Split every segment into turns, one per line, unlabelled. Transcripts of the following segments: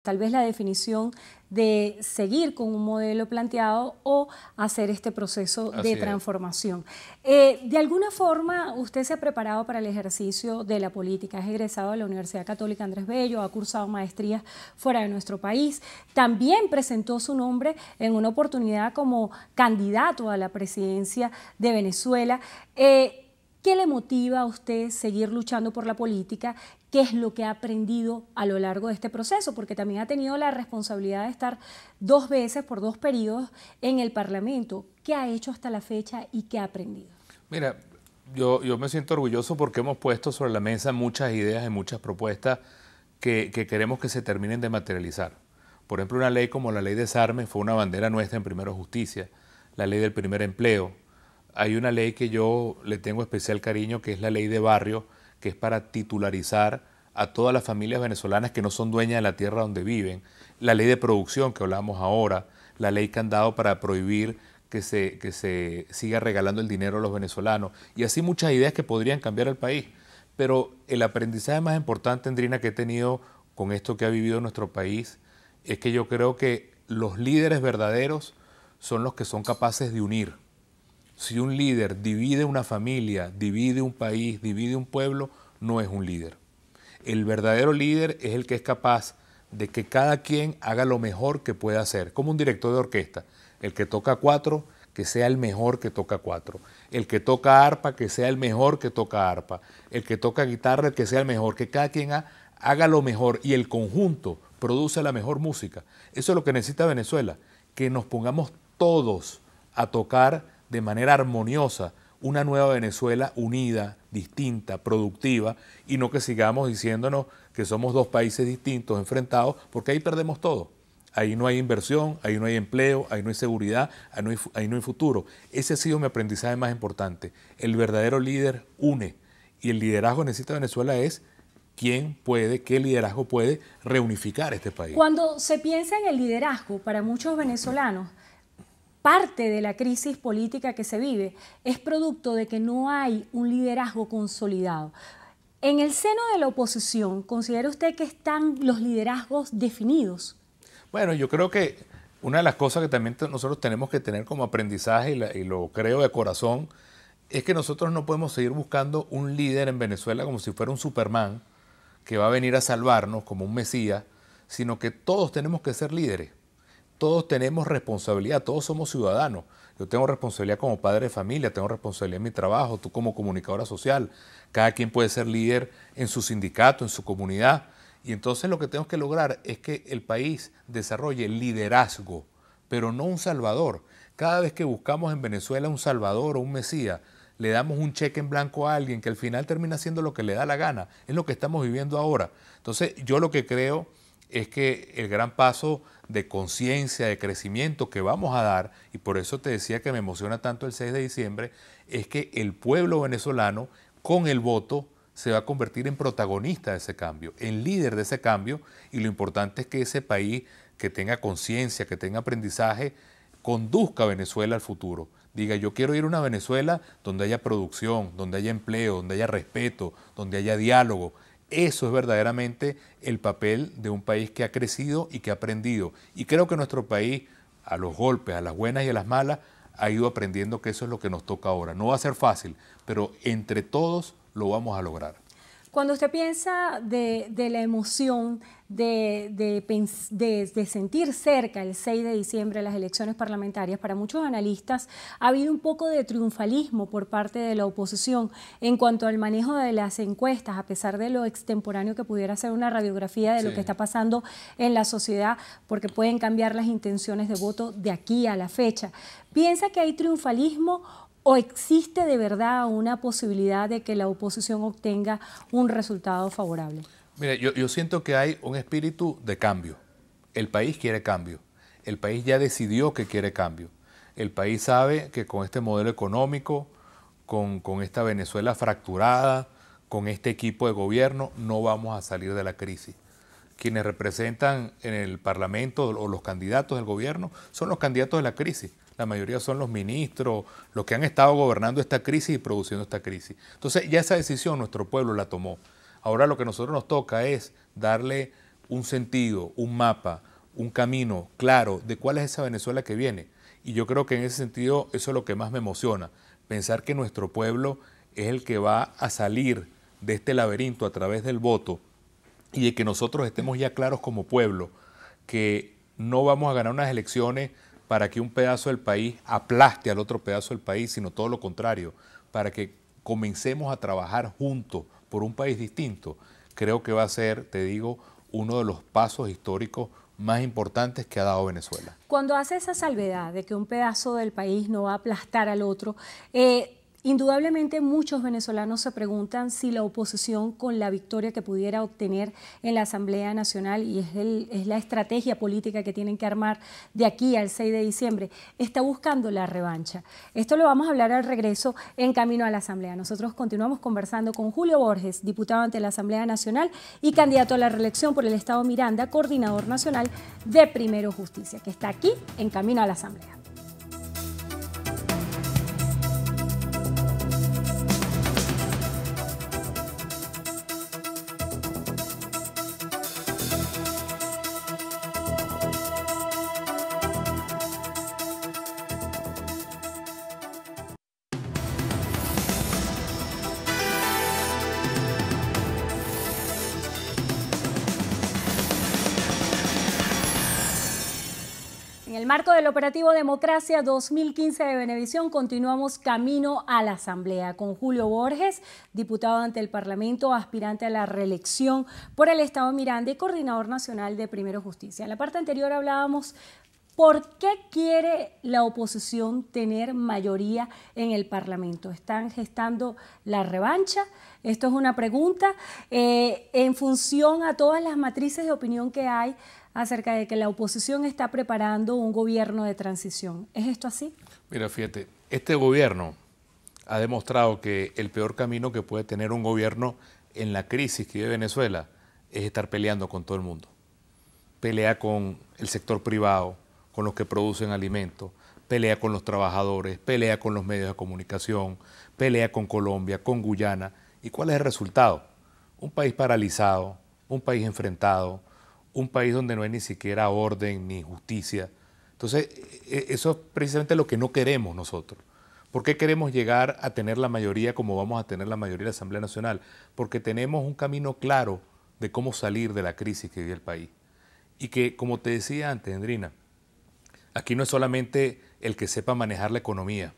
tal vez la definición de seguir con un modelo planteado o hacer este proceso de transformación. De alguna forma, usted se ha preparado para el ejercicio de la política, es egresado de la Universidad Católica Andrés Bello, ha cursado maestrías fuera de nuestro país, también presentó su nombre en una oportunidad como candidato a la presidencia de Venezuela. ¿Qué le motiva a usted seguir luchando por la política? ¿Qué es lo que ha aprendido a lo largo de este proceso? Porque también ha tenido la responsabilidad de estar 2 veces por 2 periodos en el Parlamento. ¿Qué ha hecho hasta la fecha y qué ha aprendido?
Mira, yo me siento orgulloso porque hemos puesto sobre la mesa muchas ideas y muchas propuestas que queremos que se terminen de materializar. Por ejemplo, una ley como la ley de desarme fue una bandera nuestra en Primero Justicia, la ley del primer empleo. Hay una ley que yo le tengo especial cariño, que es la ley de barrio, que es para titularizar a todas las familias venezolanas que no son dueñas de la tierra donde viven. La ley de producción que hablamos ahora, la ley candado para prohibir que se siga regalando el dinero a los venezolanos. Y así muchas ideas que podrían cambiar el país. Pero el aprendizaje más importante, Andrina, que he tenido con esto que ha vivido nuestro país, es que yo creo que los líderes verdaderos son los que son capaces de unir. Si un líder divide una familia, divide un país, divide un pueblo, no es un líder. El verdadero líder es el que es capaz de que cada quien haga lo mejor que pueda hacer, como un director de orquesta. El que toca 4, que sea el mejor que toca 4. El que toca arpa, que sea el mejor que toca arpa. El que toca guitarra, el que sea el mejor. Que cada quien haga lo mejor y el conjunto produce la mejor música. Eso es lo que necesita Venezuela, que nos pongamos todos a tocar de manera armoniosa una nueva Venezuela unida, distinta, productiva, y no que sigamos diciéndonos que somos 2 países distintos, enfrentados, porque ahí perdemos todo. Ahí no hay inversión, ahí no hay empleo, ahí no hay seguridad, ahí no hay futuro. Ese ha sido mi aprendizaje más importante. El verdadero líder une, y el liderazgo que necesita Venezuela es quién puede, qué liderazgo puede reunificar este país.
Cuando se piensa en el liderazgo, para muchos venezolanos, parte de la crisis política que se vive es producto de que no hay un liderazgo consolidado. En el seno de la oposición, ¿considera usted que están los liderazgos definidos?
Bueno, yo creo que una de las cosas que también nosotros tenemos que tener como aprendizaje, y lo creo de corazón, es que nosotros no podemos seguir buscando un líder en Venezuela como si fuera un Superman que va a venir a salvarnos como un Mesías, sino que todos tenemos que ser líderes. Todos tenemos responsabilidad, todos somos ciudadanos. Yo tengo responsabilidad como padre de familia, tengo responsabilidad en mi trabajo, tú como comunicadora social. Cada quien puede ser líder en su sindicato, en su comunidad. Y entonces lo que tenemos que lograr es que el país desarrolle liderazgo, pero no un salvador. Cada vez que buscamos en Venezuela un salvador o un mesías, le damos un cheque en blanco a alguien que al final termina haciendo lo que le da la gana. Es lo que estamos viviendo ahora. Entonces yo lo que creo es que el gran paso de conciencia, de crecimiento que vamos a dar, y por eso te decía que me emociona tanto el 6 de diciembre, es que el pueblo venezolano con el voto se va a convertir en protagonista de ese cambio, en líder de ese cambio, y lo importante es que ese país que tenga conciencia, que tenga aprendizaje, conduzca a Venezuela al futuro. Diga, yo quiero ir a una Venezuela donde haya producción, donde haya empleo, donde haya respeto, donde haya diálogo. Eso es verdaderamente el papel de un país que ha crecido y que ha aprendido. Y creo que nuestro país, a los golpes, a las buenas y a las malas, ha ido aprendiendo que eso es lo que nos toca ahora. No va a ser fácil, pero entre todos lo vamos a lograr.
Cuando usted piensa de la emoción de sentir cerca el 6 de diciembre las elecciones parlamentarias, para muchos analistas ha habido un poco de triunfalismo por parte de la oposición en cuanto al manejo de las encuestas, a pesar de lo extemporáneo que pudiera ser una radiografía de lo que está pasando en la sociedad, porque pueden cambiar las intenciones de voto de aquí a la fecha. ¿Piensa que hay triunfalismo o existe de verdad una posibilidad de que la oposición obtenga un resultado favorable?
Mira, yo siento que hay un espíritu de cambio. El país quiere cambio. El país ya decidió que quiere cambio. El país sabe que con este modelo económico, con esta Venezuela fracturada, con este equipo de gobierno, no vamos a salir de la crisis. Quienes representan en el Parlamento o los candidatos del gobierno son los candidatos de la crisis. La mayoría son los ministros, los que han estado gobernando esta crisis y produciendo esta crisis. Entonces ya esa decisión nuestro pueblo la tomó. Ahora lo que a nosotros nos toca es darle un sentido, un mapa, un camino claro de cuál es esa Venezuela que viene. Y yo creo que en ese sentido eso es lo que más me emociona, pensar que nuestro pueblo es el que va a salir de este laberinto a través del voto y de que nosotros estemos ya claros como pueblo que no vamos a ganar unas elecciones para que un pedazo del país aplaste al otro pedazo del país, sino todo lo contrario, para que comencemos a trabajar juntos por un país distinto. Creo que va a ser, te digo, uno de los pasos históricos más importantes que ha dado Venezuela.
Cuando hace esa salvedad de que un pedazo del país no va a aplastar al otro, indudablemente muchos venezolanos se preguntan si la oposición, con la victoria que pudiera obtener en la Asamblea Nacional, y es la estrategia política que tienen que armar de aquí al 6 de diciembre, está buscando la revancha. Esto lo vamos a hablar al regreso en Camino a la Asamblea. Nosotros continuamos conversando con Julio Borges, diputado ante la Asamblea Nacional y candidato a la reelección por el Estado Miranda, coordinador nacional de Primero Justicia, que está aquí en Camino a la Asamblea. En el marco del operativo Democracia 2015 de Venevisión continuamos camino a la Asamblea con Julio Borges, diputado ante el Parlamento, aspirante a la reelección por el Estado Miranda y coordinador nacional de Primero Justicia. En la parte anterior hablábamos por qué quiere la oposición tener mayoría en el Parlamento. ¿Están gestando la revancha? Esto es una pregunta en función a todas las matrices de opinión que hay acerca de que la oposición está preparando un gobierno de transición. ¿Es esto así?
Mira, fíjate, este gobierno ha demostrado que el peor camino que puede tener un gobierno en la crisis que vive Venezuela es estar peleando con todo el mundo. Pelea con el sector privado, con los que producen alimentos, pelea con los trabajadores, pelea con los medios de comunicación, pelea con Colombia, con Guyana. ¿Y cuál es el resultado? Un país paralizado, un país enfrentado, un país donde no hay ni siquiera orden ni justicia. Entonces, eso es precisamente lo que no queremos nosotros. ¿Por qué queremos llegar a tener la mayoría como vamos a tener la mayoría de la Asamblea Nacional? Porque tenemos un camino claro de cómo salir de la crisis que vive el país. Y que, como te decía antes, Endrina, aquí no es solamente el que sepa manejar la economía,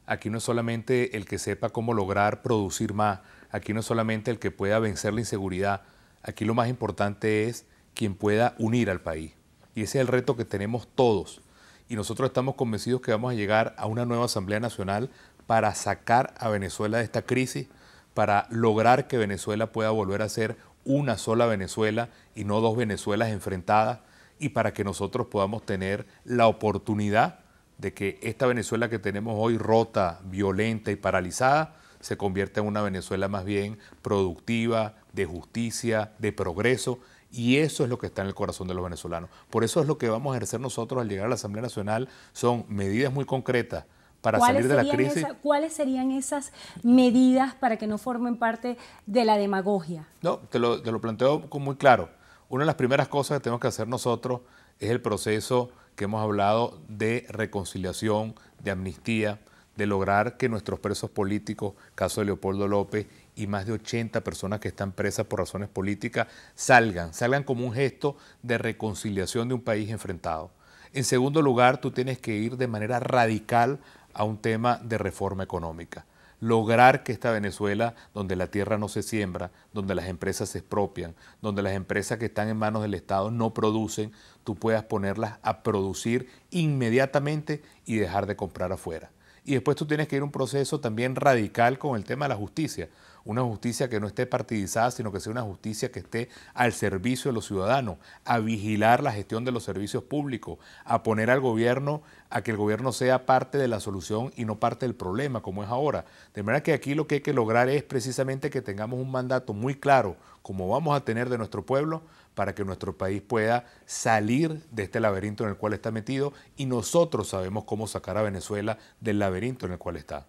aquí no es solamente el que sepa cómo lograr producir más, aquí no es solamente el que pueda vencer la inseguridad, aquí lo más importante es quien pueda unir al país. Y ese es el reto que tenemos todos. Y nosotros estamos convencidos que vamos a llegar a una nueva Asamblea Nacional para sacar a Venezuela de esta crisis, para lograr que Venezuela pueda volver a ser una sola Venezuela y no dos Venezuelas enfrentadas, y para que nosotros podamos tener la oportunidad de que esta Venezuela que tenemos hoy rota, violenta y paralizada, se convierta en una Venezuela más bien productiva, de justicia, de progreso. Y eso es lo que está en el corazón de los venezolanos. Por eso es lo que vamos a ejercer nosotros al llegar a la Asamblea Nacional. Son medidas muy concretas para salir de la crisis.
¿Cuáles serían esas medidas para que no formen parte de la demagogia?
No, te lo planteo muy claro. Una de las primeras cosas que tenemos que hacer nosotros es el proceso que hemos hablado de reconciliación, de amnistía, de lograr que nuestros presos políticos, caso de Leopoldo López, y más de 80 personas que están presas por razones políticas, salgan como un gesto de reconciliación de un país enfrentado. En segundo lugar, tú tienes que ir de manera radical a un tema de reforma económica. Lograr que esta Venezuela, donde la tierra no se siembra, donde las empresas se expropian, donde las empresas que están en manos del Estado no producen, tú puedas ponerlas a producir inmediatamente y dejar de comprar afuera. Y después tú tienes que ir a un proceso también radical con el tema de la justicia. Una justicia que no esté partidizada, sino que sea una justicia que esté al servicio de los ciudadanos, a vigilar la gestión de los servicios públicos, a poner al gobierno, a que el gobierno sea parte de la solución y no parte del problema, como es ahora. De manera que aquí lo que hay que lograr es precisamente que tengamos un mandato muy claro, como vamos a tener de nuestro pueblo, para que nuestro país pueda salir de este laberinto en el cual está metido, y nosotros sabemos cómo sacar a Venezuela del laberinto en el cual está.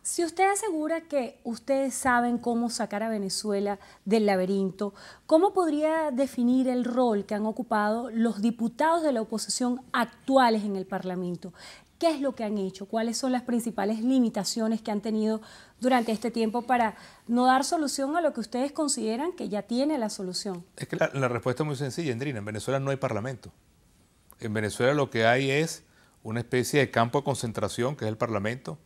Si usted asegura que ustedes saben cómo sacar a Venezuela del laberinto, ¿cómo podría definir el rol que han ocupado los diputados de la oposición actuales en el Parlamento? ¿Qué es lo que han hecho? ¿Cuáles son las principales limitaciones que han tenido durante este tiempo para no dar solución a lo que ustedes consideran que ya tiene la solución?
Es que la respuesta es muy sencilla, Andrina. En Venezuela no hay parlamento. En Venezuela lo que hay es una especie de campo de concentración, que es el Parlamento,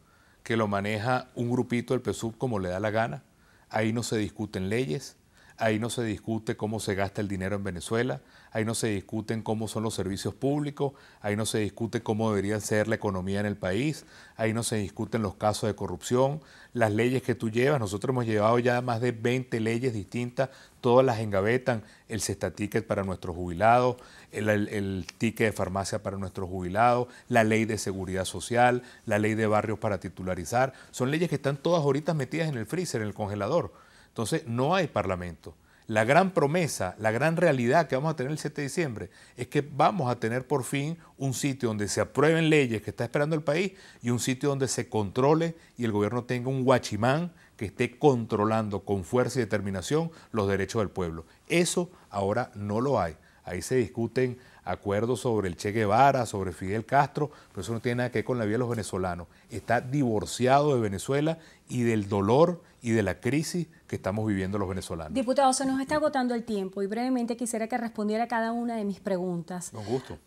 que lo maneja un grupito del PSUV como le da la gana. Ahí no se discuten leyes, ahí no se discute cómo se gasta el dinero en Venezuela, ahí no se discuten cómo son los servicios públicos, ahí no se discute cómo debería ser la economía en el país, ahí no se discuten los casos de corrupción, las leyes que tú llevas. Nosotros hemos llevado ya más de 20 leyes distintas, todas las engavetan, el cesta ticket para nuestros jubilados, el ticket de farmacia para nuestros jubilados, la ley de seguridad social, la ley de barrios para titularizar. Son leyes que están todas ahorita metidas en el freezer, en el congelador. Entonces no hay parlamento. La gran promesa, la gran realidad que vamos a tener el 7 de diciembre es que vamos a tener por fin un sitio donde se aprueben leyes que está esperando el país y un sitio donde se controle y el gobierno tenga un guachimán que esté controlando con fuerza y determinación los derechos del pueblo. Eso ahora no lo hay. Ahí se discuten acuerdos sobre el Che Guevara, sobre Fidel Castro, pero eso no tiene nada que ver con la vida de los venezolanos. Está divorciado de Venezuela y del dolor y de la crisis que estamos viviendo los venezolanos.
Diputado, se nos está agotando el tiempo y brevemente quisiera que respondiera a cada una de mis preguntas.
Con gusto.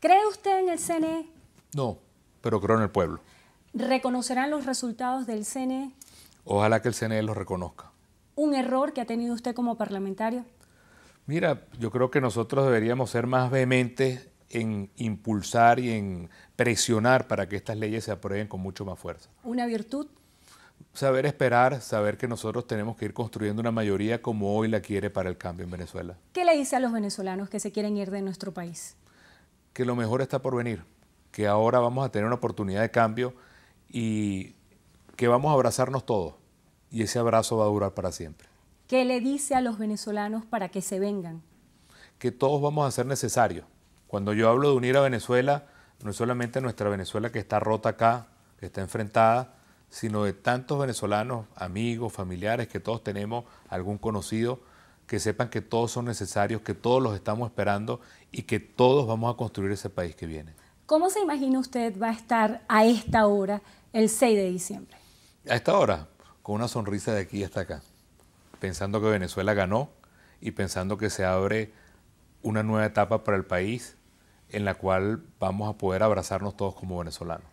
¿Cree usted en el CNE?
No, pero creo en el pueblo.
¿Reconocerán los resultados del CNE?
Ojalá que el CNE los reconozca.
¿Un error que ha tenido usted como parlamentario?
Mira, yo creo que nosotros deberíamos ser más vehementes en impulsar y en presionar para que estas leyes se aprueben con mucho más fuerza.
¿Una virtud?
Saber esperar, saber que nosotros tenemos que ir construyendo una mayoría como hoy la quiere para el cambio en Venezuela.
¿Qué le dice a los venezolanos que se quieren ir de nuestro país?
Que lo mejor está por venir, que ahora vamos a tener una oportunidad de cambio y que vamos a abrazarnos todos y ese abrazo va a durar para siempre.
¿Qué le dice a los venezolanos para que se vengan?
Que todos vamos a ser necesarios. Cuando yo hablo de unir a Venezuela, no es solamente nuestra Venezuela que está rota acá, que está enfrentada, sino de tantos venezolanos, amigos, familiares, que todos tenemos algún conocido, que sepan que todos son necesarios, que todos los estamos esperando y que todos vamos a construir ese país que viene.
¿Cómo se imagina usted va a estar a esta hora, el 6 de diciembre?
A esta hora, con una sonrisa de aquí hasta acá, pensando que Venezuela ganó y pensando que se abre una nueva etapa para el país en la cual vamos a poder abrazarnos todos como venezolanos.